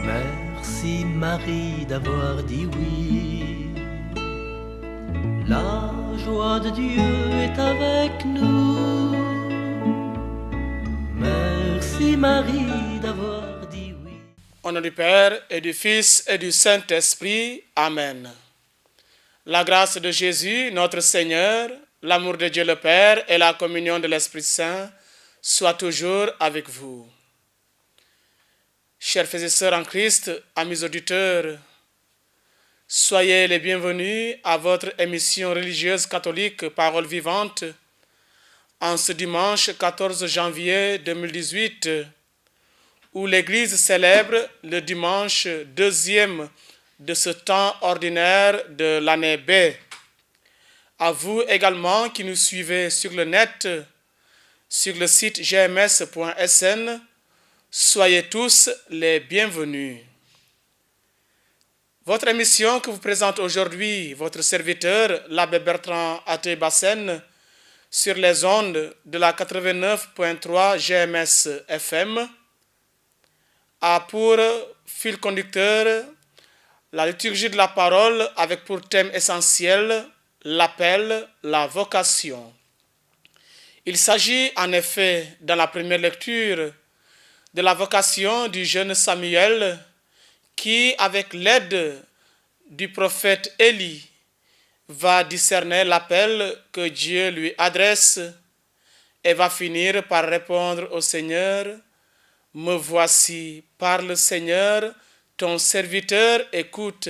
Merci Marie d'avoir dit oui. La joie de Dieu est avec nous. Merci Marie d'avoir dit oui. Au nom du Père et du Fils et du Saint-Esprit. Amen. La grâce de Jésus, notre Seigneur, l'amour de Dieu le Père et la communion de l'Esprit Saint soient toujours avec vous. Chers frères et sœurs en Christ, amis auditeurs, soyez les bienvenus à votre émission religieuse catholique Parole vivante en ce dimanche 14 janvier 2018 où l'Église célèbre le dimanche deuxième de ce temps ordinaire de l'année B. À vous également qui nous suivez sur le net, sur le site gms.sn, soyez tous les bienvenus. Votre émission que vous présente aujourd'hui votre serviteur, l'abbé Bertrand Athey-Bassène, sur les ondes de la 89.3 GMS FM, a pour fil conducteur la liturgie de la parole avec pour thème essentiel l'appel, la vocation. Il s'agit en effet, dans la première lecture, de la vocation du jeune Samuel qui, avec l'aide du prophète Élie, va discerner l'appel que Dieu lui adresse et va finir par répondre au Seigneur: « Me voici, parle Seigneur, ton serviteur écoute. »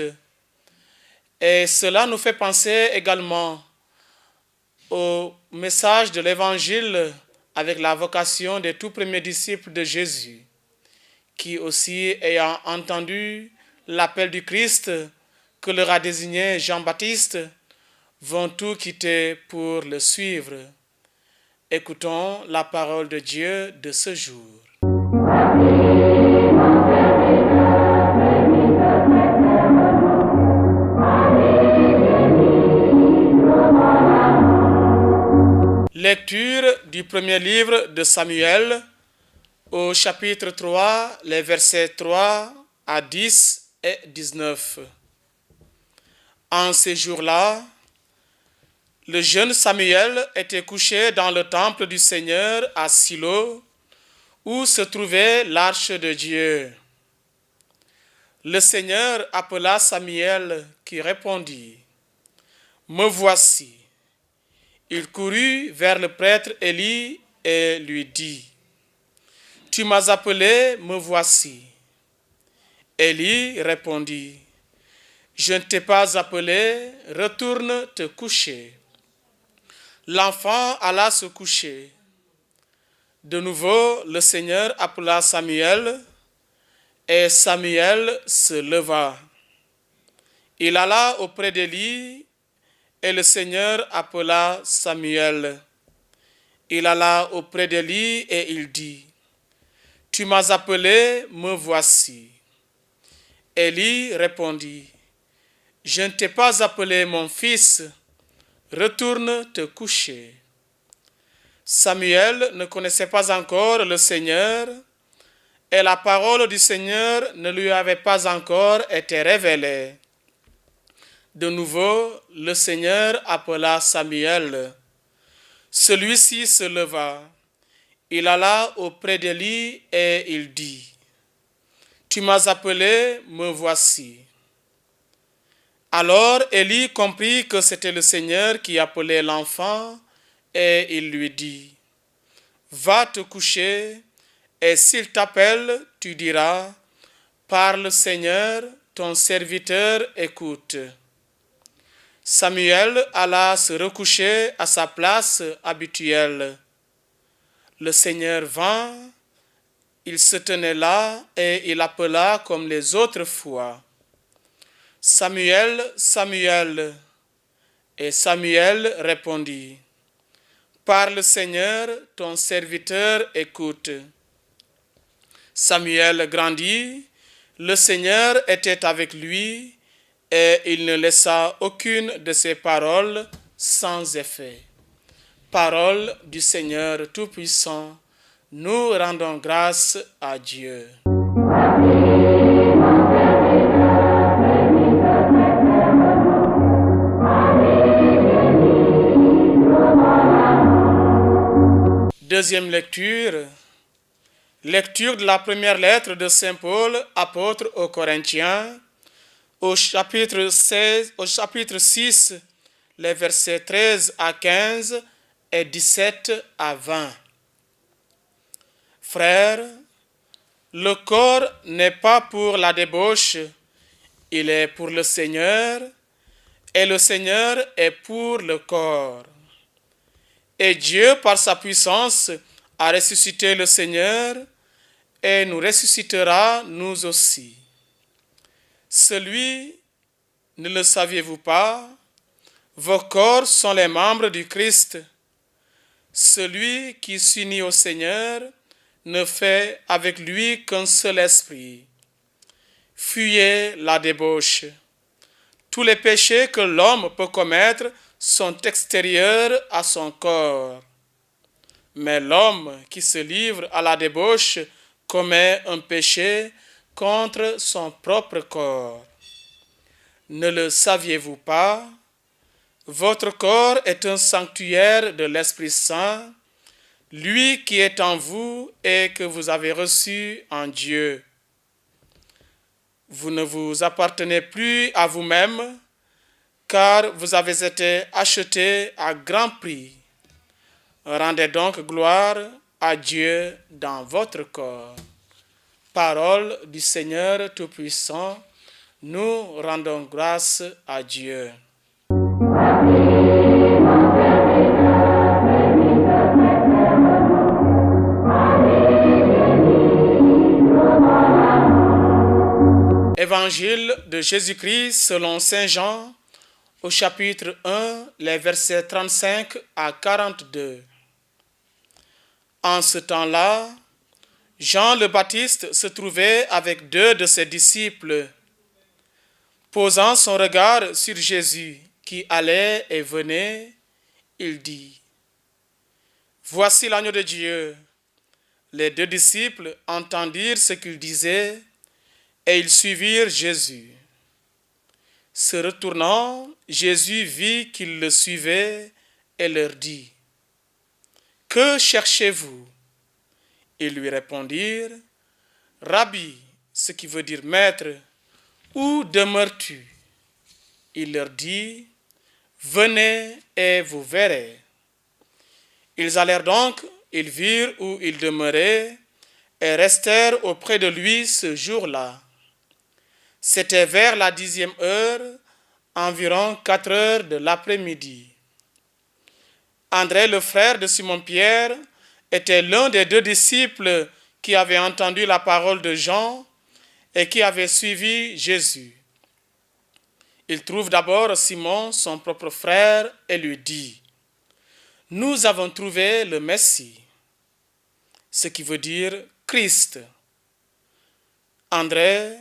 Et cela nous fait penser également au message de l'Évangile avec la vocation des tout premiers disciples de Jésus, qui aussi, ayant entendu l'appel du Christ que leur a désigné Jean-Baptiste, vont tout quitter pour le suivre. Écoutons la parole de Dieu de ce jour. Lecture du premier livre de Samuel, au chapitre 3, les versets 3 à 10 et 19. En ces jours-là, le jeune Samuel était couché dans le temple du Seigneur à Silo, où se trouvait l'arche de Dieu. Le Seigneur appela Samuel, qui répondit: « Me voici. » Il courut vers le prêtre Élie et lui dit: « Tu m'as appelé, me voici. » Élie répondit: « Je ne t'ai pas appelé, retourne te coucher. » L'enfant alla se coucher. De nouveau, le Seigneur appela Samuel, et Samuel se leva. Il alla auprès d'Élie, et le Seigneur appela Samuel. Il alla auprès d'Élie et il dit: « Tu m'as appelé, me voici. » Élie répondit: « Je ne t'ai pas appelé mon fils, retourne te coucher. » Samuel ne connaissait pas encore le Seigneur, et la parole du Seigneur ne lui avait pas encore été révélée. De nouveau, le Seigneur appela Samuel. Celui-ci se leva. Il alla auprès d'Élie et il dit: « Tu m'as appelé, me voici. » Alors Élie comprit que c'était le Seigneur qui appelait l'enfant et il lui dit: « Va te coucher et s'il t'appelle, tu diras: Parle Seigneur, ton serviteur écoute. » Samuel alla se recoucher à sa place habituelle. Le Seigneur vint, il se tenait là et il appela comme les autres fois: « Samuel, Samuel. » Et Samuel répondit: « Parle Seigneur, ton serviteur écoute. » Samuel grandit, le Seigneur était avec lui, et il ne laissa aucune de ses paroles sans effet. Parole du Seigneur Tout-Puissant, nous rendons grâce à Dieu. Amen. Deuxième lecture. Lecture de la première lettre de Saint Paul, apôtre aux Corinthiens, au chapitre 6, les versets 13 à 15 et 17 à 20. Frères, le corps n'est pas pour la débauche, il est pour le Seigneur, et le Seigneur est pour le corps. Et Dieu, par sa puissance, a ressuscité le Seigneur, et nous ressuscitera nous aussi. Celui, ne le saviez-vous pas, vos corps sont les membres du Christ. Celui qui s'unit au Seigneur ne fait avec lui qu'un seul esprit. Fuyez la débauche. Tous les péchés que l'homme peut commettre sont extérieurs à son corps. Mais l'homme qui se livre à la débauche commet un péché contre son propre corps. Ne le saviez-vous pas? Votre corps est un sanctuaire de l'Esprit Saint, lui qui est en vous et que vous avez reçu en Dieu. Vous ne vous appartenez plus à vous-même, car vous avez été achetés à grand prix. Rendez donc gloire à Dieu dans votre corps. Parole du Seigneur Tout-Puissant, nous rendons grâce à Dieu. Évangile de Jésus-Christ selon Saint Jean, au chapitre 1, les versets 35 à 42. En ce temps-là, Jean le Baptiste se trouvait avec 2 de ses disciples. Posant son regard sur Jésus qui allait et venait, il dit: Voici l'agneau de Dieu. Les 2 disciples entendirent ce qu'il disait et ils suivirent Jésus. Se retournant, Jésus vit qu'ils le suivaient et leur dit: Que cherchez-vous? Ils lui répondirent: Rabbi, ce qui veut dire maître, où demeures-tu? Il leur dit: Venez et vous verrez. Ils allèrent donc, ils virent où il demeurait et restèrent auprès de lui ce jour-là. C'était vers la 10e heure, environ 4 heures de l'après-midi. André, le frère de Simon-Pierre, était l'un des 2 disciples qui avaient entendu la parole de Jean et qui avaient suivi Jésus. Il trouve d'abord Simon, son propre frère, et lui dit: Nous avons trouvé le Messie, ce qui veut dire Christ. André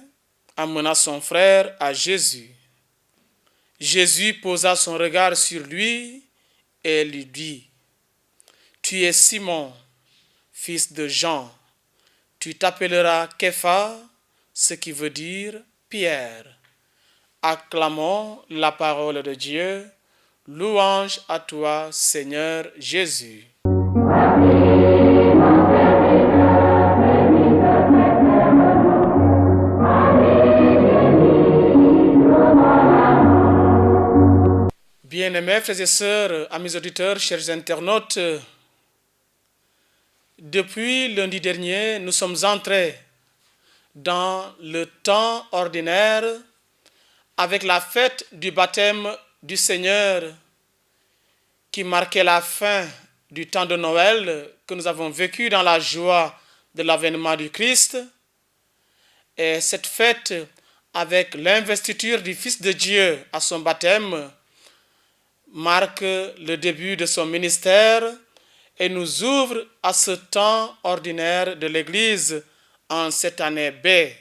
amena son frère à Jésus. Jésus posa son regard sur lui et lui dit: Tu es Simon, fils de Jean. Tu t'appelleras Képha, ce qui veut dire Pierre. Acclamons la parole de Dieu. Louange à toi, Seigneur Jésus. Bien-aimés frères et sœurs, amis auditeurs, chers internautes, depuis lundi dernier, nous sommes entrés dans le temps ordinaire avec la fête du baptême du Seigneur qui marquait la fin du temps de Noël que nous avons vécu dans la joie de l'avènement du Christ. Et cette fête, avec l'investiture du Fils de Dieu à son baptême, marque le début de son ministère et nous ouvre à ce temps ordinaire de l'Église en cette année B.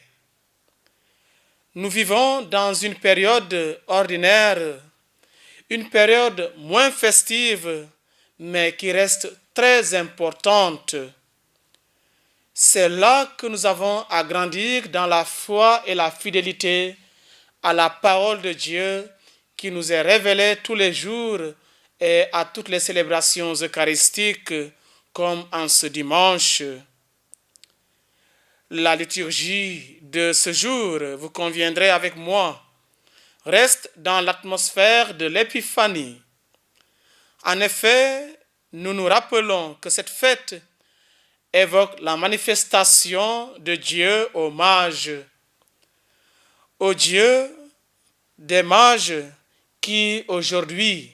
Nous vivons dans une période ordinaire, une période moins festive, mais qui reste très importante. C'est là que nous avons à grandir dans la foi et la fidélité à la parole de Dieu qui nous est révélée tous les jours et à toutes les célébrations eucharistiques comme en ce dimanche. La liturgie de ce jour, vous conviendrez avec moi, reste dans l'atmosphère de l'épiphanie. En effet, nous nous rappelons que cette fête évoque la manifestation de Dieu aux mages. Au Dieu des mages qui aujourd'hui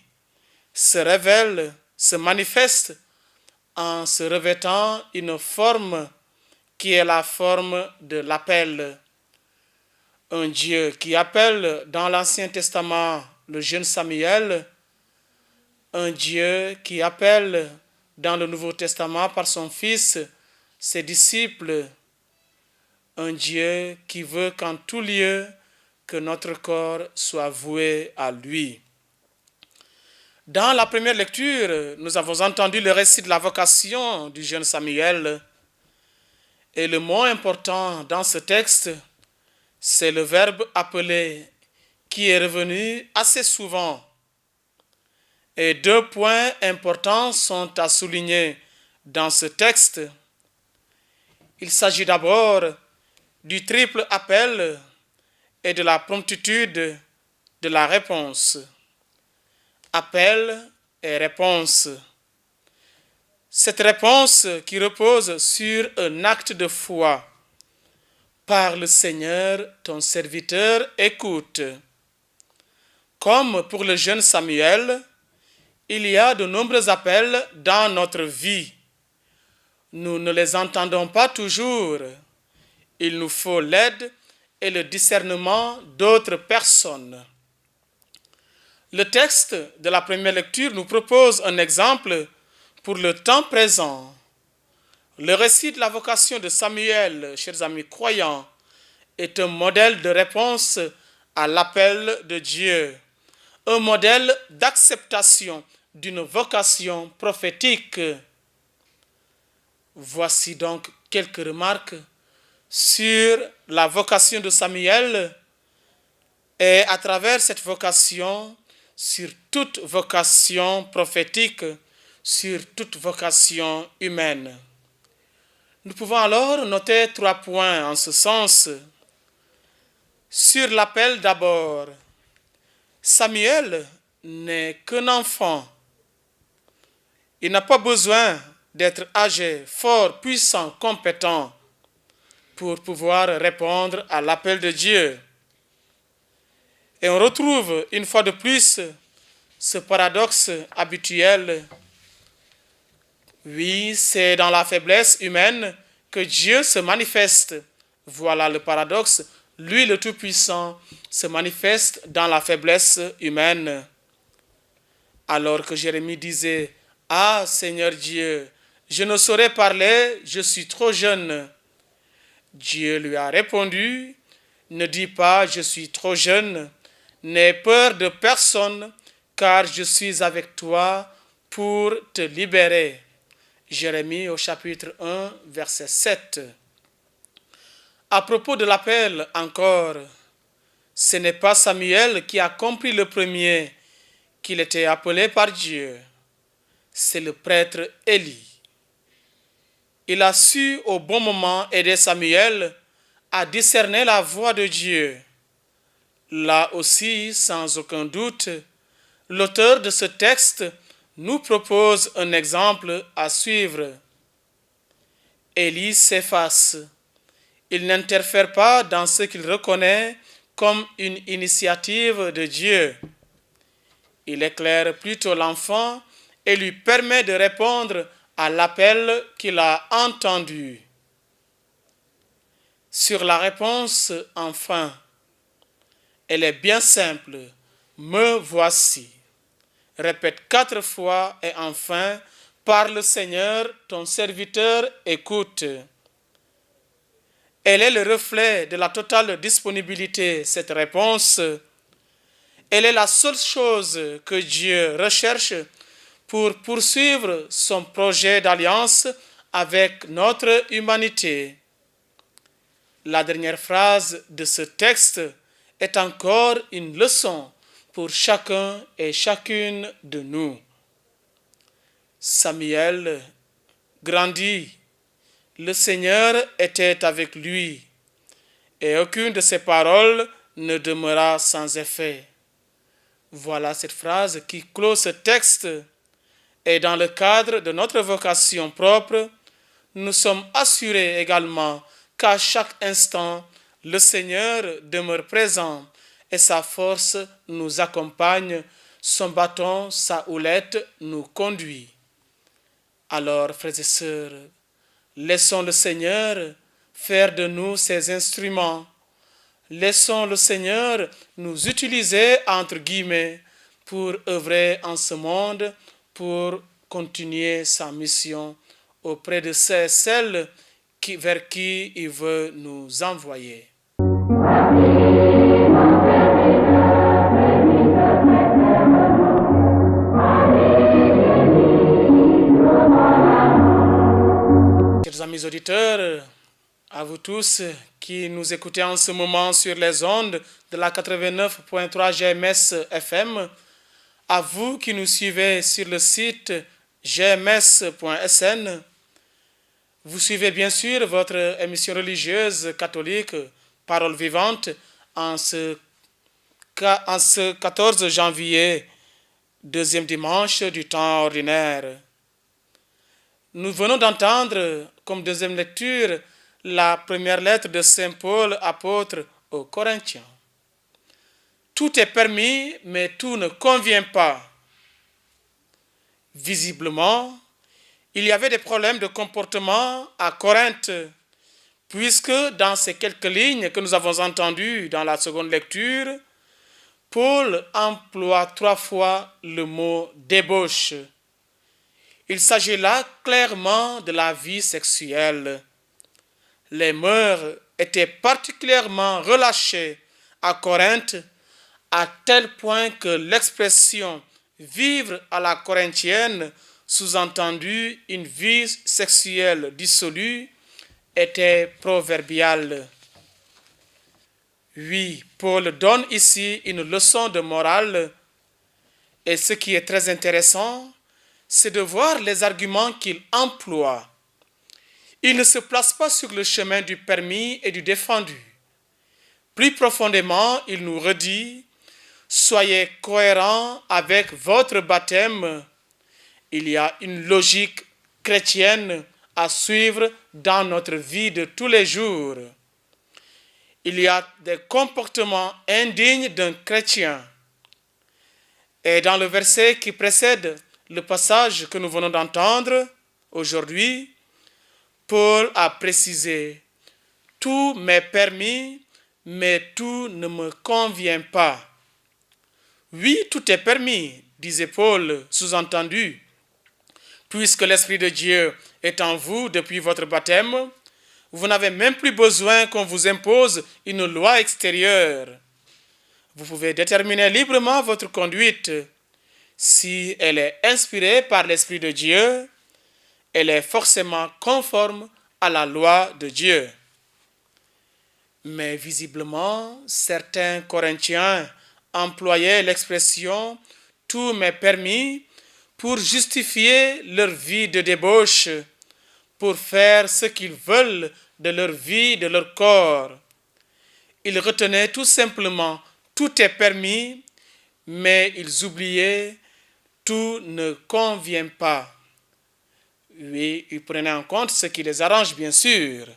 se révèle, se manifeste en se revêtant une forme qui est la forme de l'appel. Un Dieu qui appelle dans l'Ancien Testament le jeune Samuel, un Dieu qui appelle dans le Nouveau Testament par son Fils ses disciples, un Dieu qui veut qu'en tout lieu que notre corps soit voué à lui. Dans la première lecture, nous avons entendu le récit de la vocation du jeune Samuel. Et le mot important dans ce texte, c'est le verbe appeler qui est revenu assez souvent. Et 2 points importants sont à souligner dans ce texte. Il s'agit d'abord du triple appel et de la promptitude de la réponse. Appel et réponse. Cette réponse qui repose sur un acte de foi. Parle Seigneur, ton serviteur écoute. Comme pour le jeune Samuel, il y a de nombreux appels dans notre vie. Nous ne les entendons pas toujours. Il nous faut l'aide et le discernement d'autres personnes. Le texte de la première lecture nous propose un exemple pour le temps présent. Le récit de la vocation de Samuel, chers amis croyants, est un modèle de réponse à l'appel de Dieu, un modèle d'acceptation d'une vocation prophétique. Voici donc quelques remarques sur la vocation de Samuel et à travers cette vocation, sur toute vocation prophétique, sur toute vocation humaine. Nous pouvons alors noter 3 points en ce sens. Sur l'appel d'abord, Samuel n'est qu'un enfant. Il n'a pas besoin d'être âgé, fort, puissant, compétent pour pouvoir répondre à l'appel de Dieu. Et on retrouve une fois de plus ce paradoxe habituel. Oui, c'est dans la faiblesse humaine que Dieu se manifeste. Voilà le paradoxe. Lui, le Tout-Puissant, se manifeste dans la faiblesse humaine. Alors que Jérémie disait, « Ah, Seigneur Dieu, je ne saurais parler, je suis trop jeune. » Dieu lui a répondu, « Ne dis pas, je suis trop jeune. N'aie peur de personne, car je suis avec toi pour te libérer. » Jérémie au chapitre 1, verset 7. À propos de l'appel encore, ce n'est pas Samuel qui a compris le premier qu'il était appelé par Dieu. C'est le prêtre Élie. Il a su au bon moment aider Samuel à discerner la voix de Dieu. Là aussi, sans aucun doute, l'auteur de ce texte nous propose un exemple à suivre. Élie s'efface. Il n'interfère pas dans ce qu'il reconnaît comme une initiative de Dieu. Il éclaire plutôt l'enfant et lui permet de répondre à l'appel qu'il a entendu. Sur la réponse, enfin, elle est bien simple. Me voici. Répète 4 fois et enfin, parle Seigneur, ton serviteur écoute. Elle est le reflet de la totale disponibilité, cette réponse. Elle est la seule chose que Dieu recherche pour poursuivre son projet d'alliance avec notre humanité. La dernière phrase de ce texte est encore une leçon pour chacun et chacune de nous. Samuel grandit. Le Seigneur était avec lui, et aucune de ses paroles ne demeura sans effet. Voilà cette phrase qui clôt ce texte. Et dans le cadre de notre vocation propre, nous sommes assurés également qu'à chaque instant, le Seigneur demeure présent et sa force nous accompagne, son bâton, sa houlette nous conduit. Alors, frères et sœurs, laissons le Seigneur faire de nous ses instruments. Laissons le Seigneur nous utiliser, entre guillemets, pour œuvrer en ce monde, pour continuer sa mission auprès de celles vers qui il veut nous envoyer. Chers amis auditeurs, à vous tous qui nous écoutez en ce moment sur les ondes de la 89.3 GMS FM, à vous qui nous suivez sur le site gms.sn, vous suivez bien sûr votre émission religieuse catholique Parole vivante en ce 14 janvier, deuxième dimanche du temps ordinaire. Nous venons d'entendre comme deuxième lecture la première lettre de Saint Paul, apôtre aux Corinthiens. Tout est permis, mais tout ne convient pas. Visiblement, il y avait des problèmes de comportement à Corinthe, puisque dans ces quelques lignes que nous avons entendues dans la seconde lecture, Paul emploie 3 fois le mot débauche. Il s'agit là clairement de la vie sexuelle. Les mœurs étaient particulièrement relâchées à Corinthe, à tel point que l'expression « vivre à la corinthienne », sous-entendu une vie sexuelle dissolue, était proverbiale. Oui, Paul donne ici une leçon de morale, et ce qui est très intéressant, c'est de voir les arguments qu'il emploie. Il ne se place pas sur le chemin du permis et du défendu. Plus profondément, il nous redit « Soyez cohérents avec votre baptême ». Il y a une logique chrétienne à suivre dans notre vie de tous les jours. Il y a des comportements indignes d'un chrétien. Et dans le verset qui précède le passage que nous venons d'entendre aujourd'hui, Paul a précisé « Tout m'est permis, mais tout ne me convient pas. » Oui, tout est permis, disait Paul, sous-entendu. Puisque l'Esprit de Dieu est en vous depuis votre baptême, vous n'avez même plus besoin qu'on vous impose une loi extérieure. Vous pouvez déterminer librement votre conduite. Si elle est inspirée par l'Esprit de Dieu, elle est forcément conforme à la loi de Dieu. Mais visiblement, certains Corinthiens employaient l'expression « tout m'est permis » pour justifier leur vie de débauche, pour faire ce qu'ils veulent de leur vie, de leur corps. Ils retenaient tout simplement « tout est permis », mais ils oubliaient « tout ne convient pas ». Oui, ils prenaient en compte ce qui les arrange, bien sûr.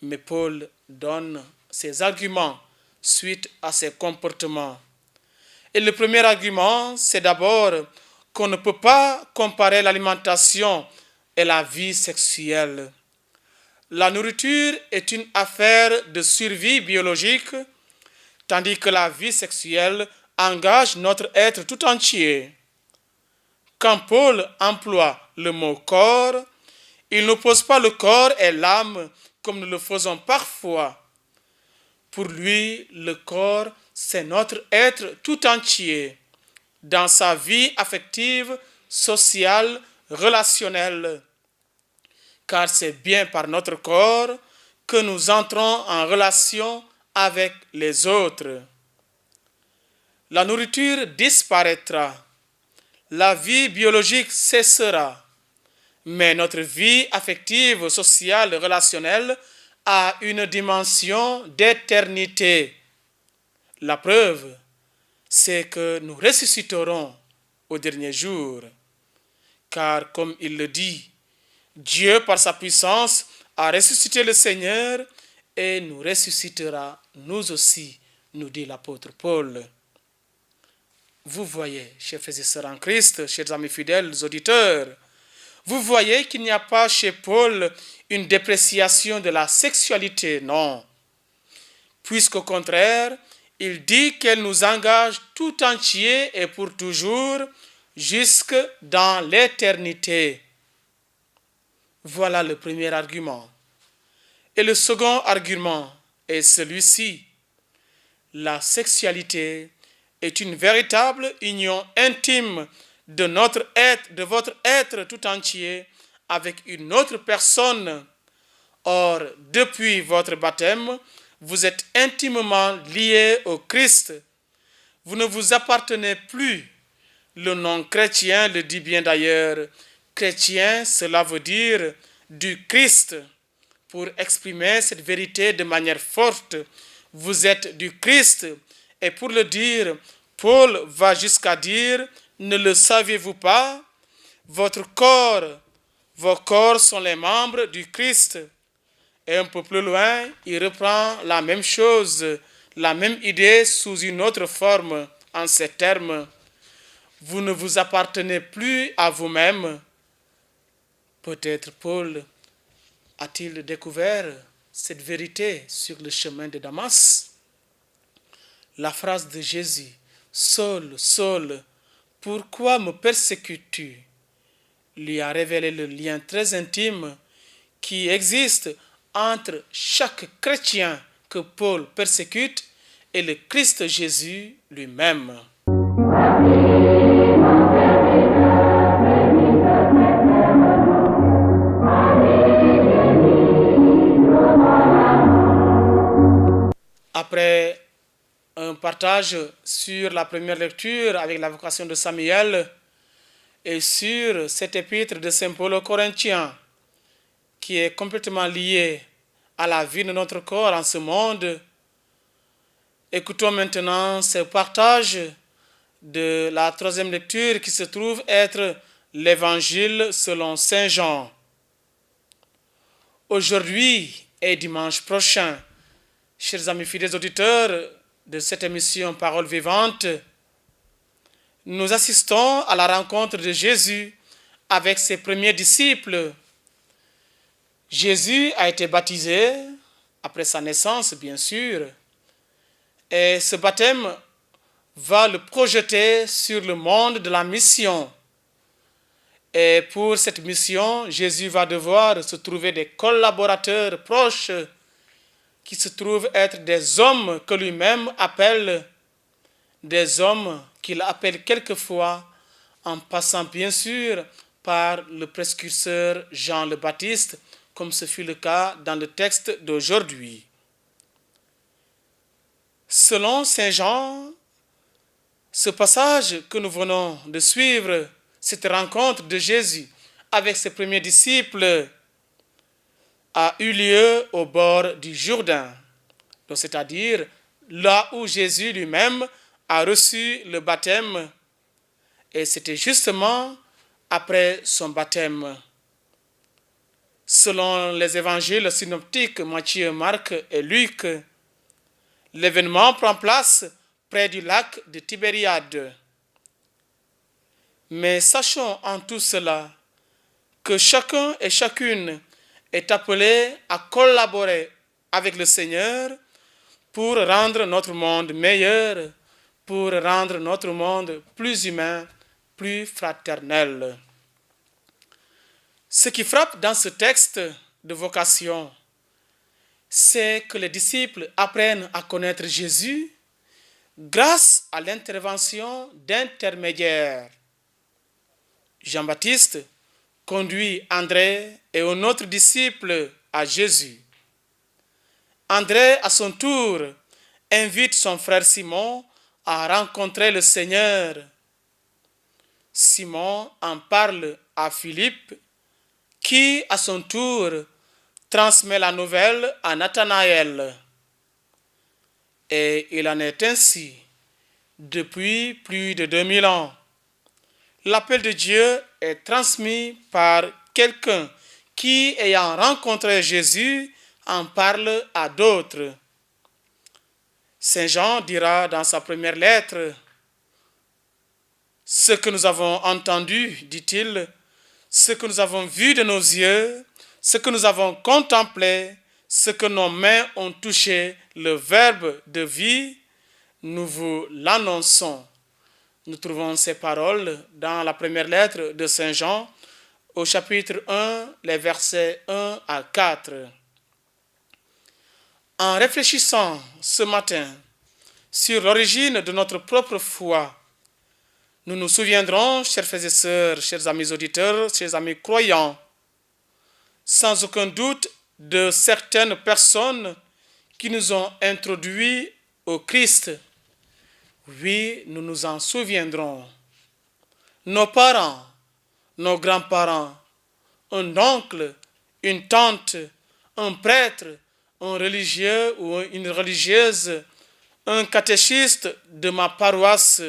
Mais Paul donne ses arguments suite à ces comportements. Et le premier argument, c'est d'abord qu'on ne peut pas comparer l'alimentation et la vie sexuelle. La nourriture est une affaire de survie biologique, tandis que la vie sexuelle engage notre être tout entier. Quand Paul emploie le mot corps, il n'oppose pas le corps et l'âme comme nous le faisons parfois. Pour lui, le corps, c'est notre être tout entier, dans sa vie affective, sociale, relationnelle. Car c'est bien par notre corps que nous entrons en relation avec les autres. La nourriture disparaîtra. La vie biologique cessera. Mais notre vie affective, sociale, relationnelle a une dimension d'éternité. La preuve, c'est que nous ressusciterons au dernier jour. Car comme il le dit, Dieu par sa puissance a ressuscité le Seigneur et nous ressuscitera nous aussi, nous dit l'apôtre Paul. Vous voyez, chers frères et sœurs en Christ, chers amis fidèles auditeurs, vous voyez qu'il n'y a pas chez Paul une dépréciation de la sexualité, non. Puisqu'au contraire, il dit qu'elle nous engage tout entier et pour toujours, jusque dans l'éternité. Voilà le premier argument. Et le second argument est celui-ci. La sexualité est une véritable union intime de notre être, de votre être tout entier avec une autre personne. Or, depuis votre baptême, vous êtes intimement liés au Christ. Vous ne vous appartenez plus. Le nom chrétien le dit bien d'ailleurs. Chrétien, cela veut dire du Christ. Pour exprimer cette vérité de manière forte, vous êtes du Christ. Et pour le dire, Paul va jusqu'à dire, ne le saviez-vous pas? Vos corps sont les membres du Christ. Et un peu plus loin, il reprend la même chose, la même idée sous une autre forme, en ces termes. Vous ne vous appartenez plus à vous-même. Peut-être Paul a-t-il découvert cette vérité sur le chemin de Damas? La phrase de Jésus, « Saul, Saul, pourquoi me persécutes-tu » lui a révélé le lien très intime qui existe entre chaque chrétien que Paul persécute et le Christ Jésus lui-même. Après un partage sur la première lecture avec la vocation de Samuel et sur cette épître de Saint Paul aux Corinthiens qui est complètement liée à la vie de notre corps en ce monde, écoutons maintenant ce partage de la troisième lecture qui se trouve être l'Évangile selon Saint Jean. Aujourd'hui et dimanche prochain, chers amis fidèles auditeurs de cette émission Parole vivante, nous assistons à la rencontre de Jésus avec ses premiers disciples. Jésus a été baptisé après sa naissance, bien sûr, et ce baptême va le projeter sur le monde de la mission. Et pour cette mission, Jésus va devoir se trouver des collaborateurs proches qui se trouvent être des hommes que lui-même appelle, des hommes qu'il appelle quelquefois en passant bien sûr par le précurseur Jean le Baptiste, comme ce fut le cas dans le texte d'aujourd'hui. Selon Saint Jean, ce passage que nous venons de suivre, cette rencontre de Jésus avec ses premiers disciples, a eu lieu au bord du Jourdain, donc c'est-à-dire là où Jésus lui-même a reçu le baptême, et c'était justement après son baptême. Selon les évangiles synoptiques Matthieu, Marc et Luc, l'événement prend place près du lac de Tibériade. Mais sachons en tout cela que chacun et chacune est appelé à collaborer avec le Seigneur pour rendre notre monde meilleur, pour rendre notre monde plus humain, plus fraternel. Ce qui frappe dans ce texte de vocation, c'est que les disciples apprennent à connaître Jésus grâce à l'intervention d'intermédiaires. Jean-Baptiste conduit André et un autre disciple à Jésus. André, à son tour, invite son frère Simon à rencontrer le Seigneur. Simon en parle à Philippe qui, à son tour, transmet la nouvelle à Nathanaël. Et il en est ainsi depuis plus de 2000 ans. L'appel de Dieu est transmis par quelqu'un qui, ayant rencontré Jésus, en parle à d'autres. Saint Jean dira dans sa première lettre, « Ce que nous avons entendu, dit-il, ce que nous avons vu de nos yeux, ce que nous avons contemplé, ce que nos mains ont touché, le Verbe de vie, nous vous l'annonçons. » Nous trouvons ces paroles dans la première lettre de Saint Jean, au chapitre 1, les versets 1 à 4. En réfléchissant ce matin sur l'origine de notre propre foi, nous nous souviendrons, chers frères et sœurs, chers amis auditeurs, chers amis croyants, sans aucun doute de certaines personnes qui nous ont introduits au Christ. Oui, nous nous en souviendrons. Nos parents, nos grands-parents, un oncle, une tante, un prêtre, un religieux ou une religieuse, un catéchiste de ma paroisse.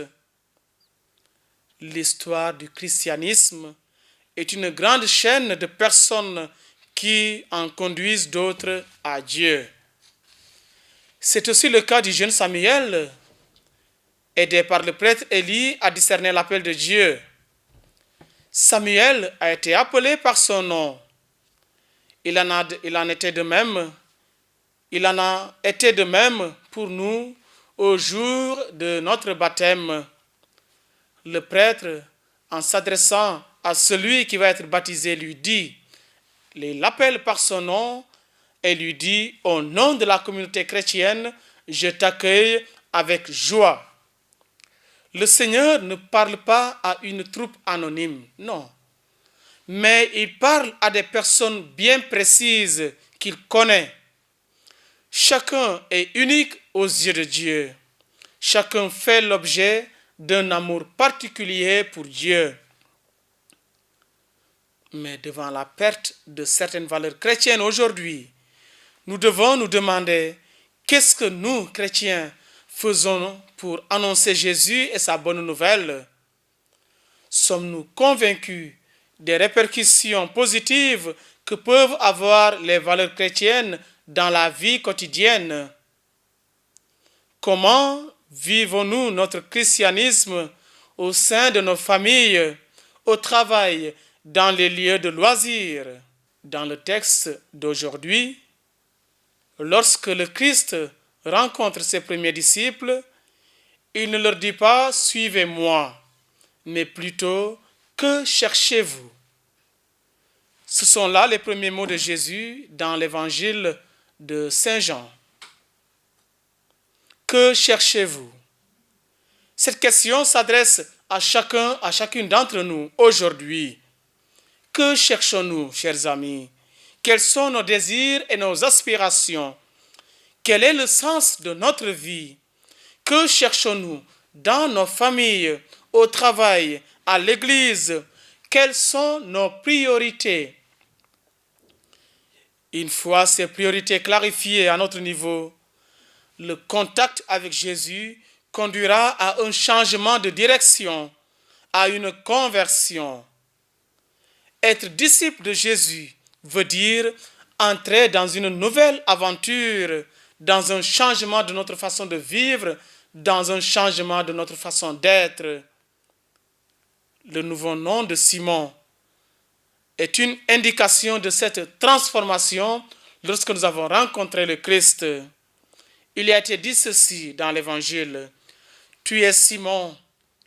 L'histoire du christianisme est une grande chaîne de personnes qui en conduisent d'autres à Dieu. C'est aussi le cas du jeune Samuel, aidé par le prêtre Élie à discerner l'appel de Dieu. Samuel a été appelé par son nom. Il en a été de même pour nous au jour de notre baptême. Le prêtre, en s'adressant à celui qui va être baptisé, lui dit, il l'appelle par son nom et lui dit, au nom de la communauté chrétienne, je t'accueille avec joie. Le Seigneur ne parle pas à une troupe anonyme, non. Mais il parle à des personnes bien précises qu'il connaît. Chacun est unique aux yeux de Dieu. Chacun fait l'objet d'un amour particulier pour Dieu. Mais devant la perte de certaines valeurs chrétiennes aujourd'hui, nous devons nous demander qu'est-ce que nous, chrétiens, faisons pour annoncer Jésus et sa bonne nouvelle? Sommes-nous convaincus des répercussions positives que peuvent avoir les valeurs chrétiennes dans la vie quotidienne? Comment vivons-nous notre christianisme au sein de nos familles, au travail, dans les lieux de loisirs? Dans le texte d'aujourd'hui, lorsque le Christ rencontre ses premiers disciples, il ne leur dit pas « Suivez-moi », mais plutôt « Que cherchez-vous » Ce sont là les premiers mots de Jésus dans l'évangile de Saint Jean. Que cherchez-vous? Cette question s'adresse à chacune d'entre nous aujourd'hui. Que cherchons-nous, chers amis? Quels sont nos désirs et nos aspirations? Quel est le sens de notre vie? Que cherchons-nous dans nos familles, au travail, à l'église? Quelles sont nos priorités? Une fois ces priorités clarifiées à notre niveau, le contact avec Jésus conduira à un changement de direction, à une conversion. Être disciple de Jésus veut dire entrer dans une nouvelle aventure, dans un changement de notre façon de vivre, dans un changement de notre façon d'être. Le nouveau nom de Simon est une indication de cette transformation lorsque nous avons rencontré le Christ. Il a été dit ceci dans l'Évangile. Tu es Simon,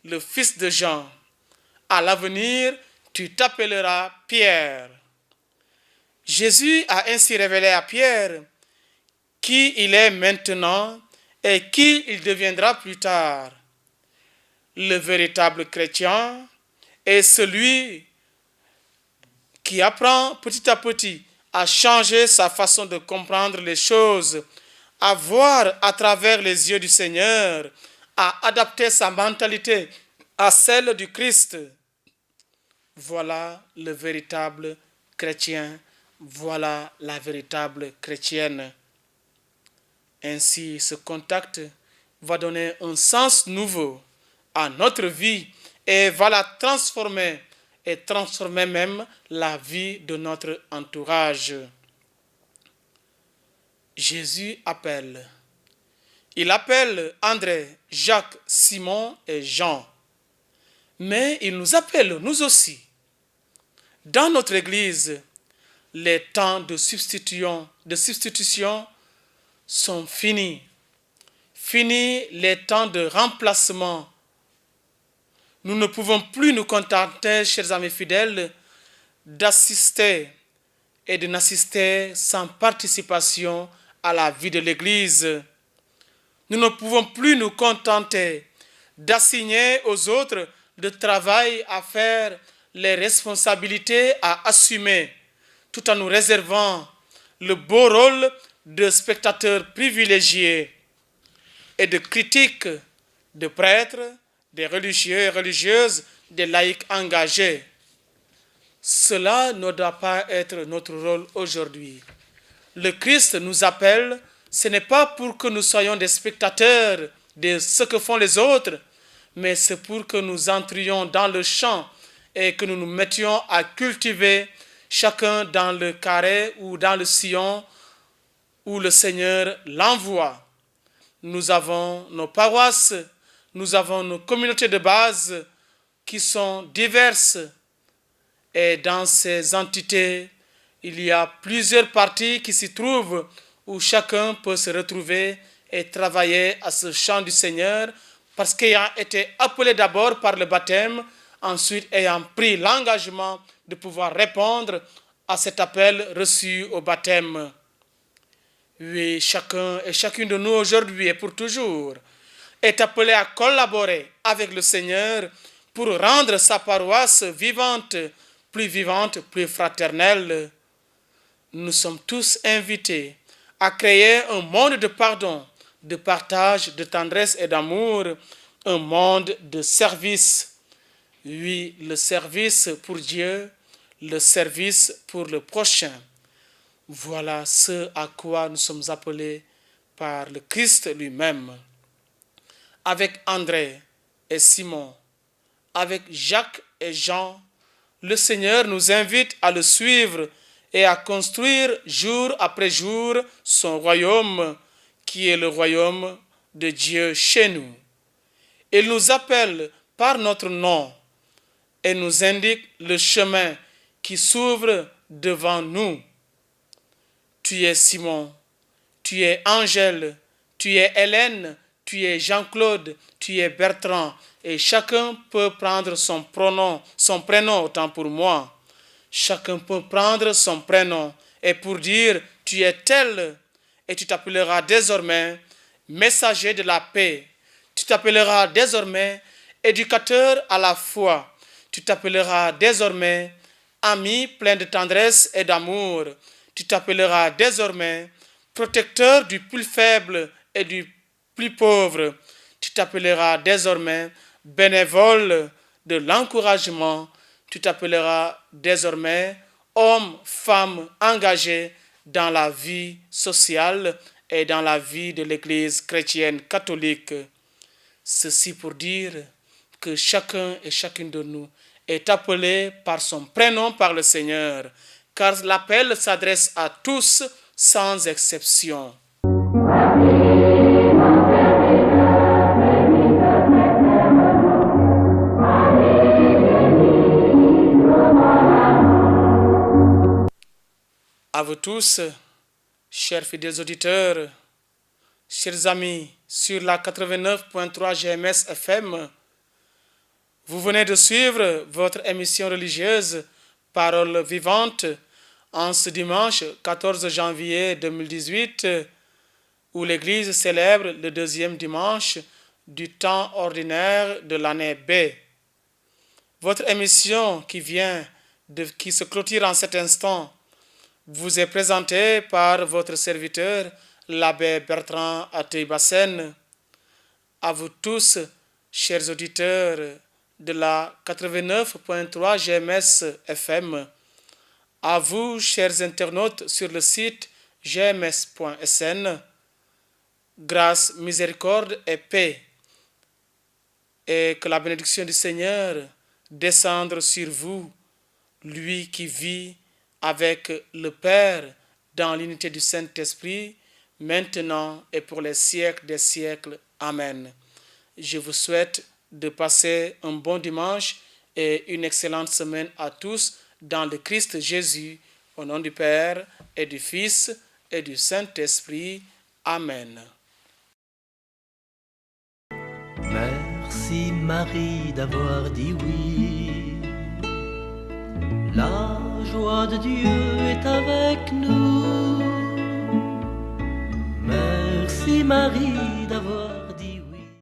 le fils de Jean. À l'avenir, tu t'appelleras Pierre. Jésus a ainsi révélé à Pierre qui il est maintenant et qui il deviendra plus tard. Le véritable chrétien est celui qui apprend petit à petit à changer sa façon de comprendre les choses, à voir à travers les yeux du Seigneur, à adapter sa mentalité à celle du Christ. Voilà le véritable chrétien, voilà la véritable chrétienne. Ainsi, ce contact va donner un sens nouveau à notre vie et va la transformer et transformer même la vie de notre entourage. Jésus appelle. Il appelle André, Jacques, Simon et Jean. Mais il nous appelle, nous aussi. Dans notre Église, les temps de substitution sont finis. Finis les temps de remplacement. Nous ne pouvons plus nous contenter, chers amis fidèles, d'assister et de n'assister sans participation à la vie de l'Église. Nous ne pouvons plus nous contenter d'assigner aux autres le travail à faire, les responsabilités à assumer, tout en nous réservant le beau rôle de spectateurs privilégiés et de critiques, de prêtres, des religieux et religieuses, des laïcs engagés. Cela ne doit pas être notre rôle aujourd'hui. Le Christ nous appelle, ce n'est pas pour que nous soyons des spectateurs de ce que font les autres, mais c'est pour que nous entrions dans le champ et que nous nous mettions à cultiver chacun dans le carré ou dans le sillon où le Seigneur l'envoie. Nous avons nos paroisses, nous avons nos communautés de base qui sont diverses. Et dans ces entités, il y a plusieurs parties qui s'y trouvent où chacun peut se retrouver et travailler à ce champ du Seigneur parce qu'ayant été appelé d'abord par le baptême, ensuite ayant pris l'engagement de pouvoir répondre à cet appel reçu au baptême. Oui, chacun et chacune de nous aujourd'hui et pour toujours est appelé à collaborer avec le Seigneur pour rendre sa paroisse vivante, plus fraternelle. Nous sommes tous invités à créer un monde de pardon, de partage, de tendresse et d'amour, un monde de service. Oui, le service pour Dieu, le service pour le prochain. Voilà ce à quoi nous sommes appelés par le Christ lui-même. Avec André et Simon, avec Jacques et Jean, le Seigneur nous invite à le suivre et à construire jour après jour son royaume, qui est le royaume de Dieu chez nous. Il nous appelle par notre nom et nous indique le chemin qui s'ouvre devant nous. Tu es Simon, tu es Angèle, tu es Hélène, tu es Jean-Claude, tu es Bertrand, et chacun peut prendre son prénom autant pour moi. Chacun peut prendre son prénom et pour dire tu es tel, et tu t'appelleras désormais messager de la paix. Tu t'appelleras désormais éducateur à la foi. Tu t'appelleras désormais ami plein de tendresse et d'amour. Tu t'appelleras désormais protecteur du plus faible et du plus pauvre. Tu t'appelleras désormais bénévole de l'encouragement. Tu t'appelleras désormais homme, femme engagé dans la vie sociale et dans la vie de l'Église chrétienne catholique. Ceci pour dire que chacun et chacune de nous est appelé par son prénom par le Seigneur, car l'appel s'adresse à tous sans exception. À vous tous, chers fidèles auditeurs, chers amis, sur la 89.3 GMS FM, vous venez de suivre votre émission religieuse Parole vivante en ce dimanche 14 janvier 2018 où l'Église célèbre le deuxième dimanche du temps ordinaire de l'année B. Votre émission qui se clôture en cet instant vous est présentée par votre serviteur, l'abbé Bertrand Atey-Bassène. À vous tous, chers auditeurs de la 89.3 GMS FM, À vous, chers internautes, sur le site gms.sn, grâce, miséricorde et paix, et que la bénédiction du Seigneur descende sur vous, lui qui vit avec le Père dans l'unité du Saint-Esprit, maintenant et pour les siècles des siècles. Amen. Je vous souhaite de passer un bon dimanche et une excellente semaine à tous dans le Christ Jésus, au nom du Père et du Fils et du Saint-Esprit. Amen. Merci Marie d'avoir dit oui. La joie de Dieu est avec nous. Merci Marie d'avoir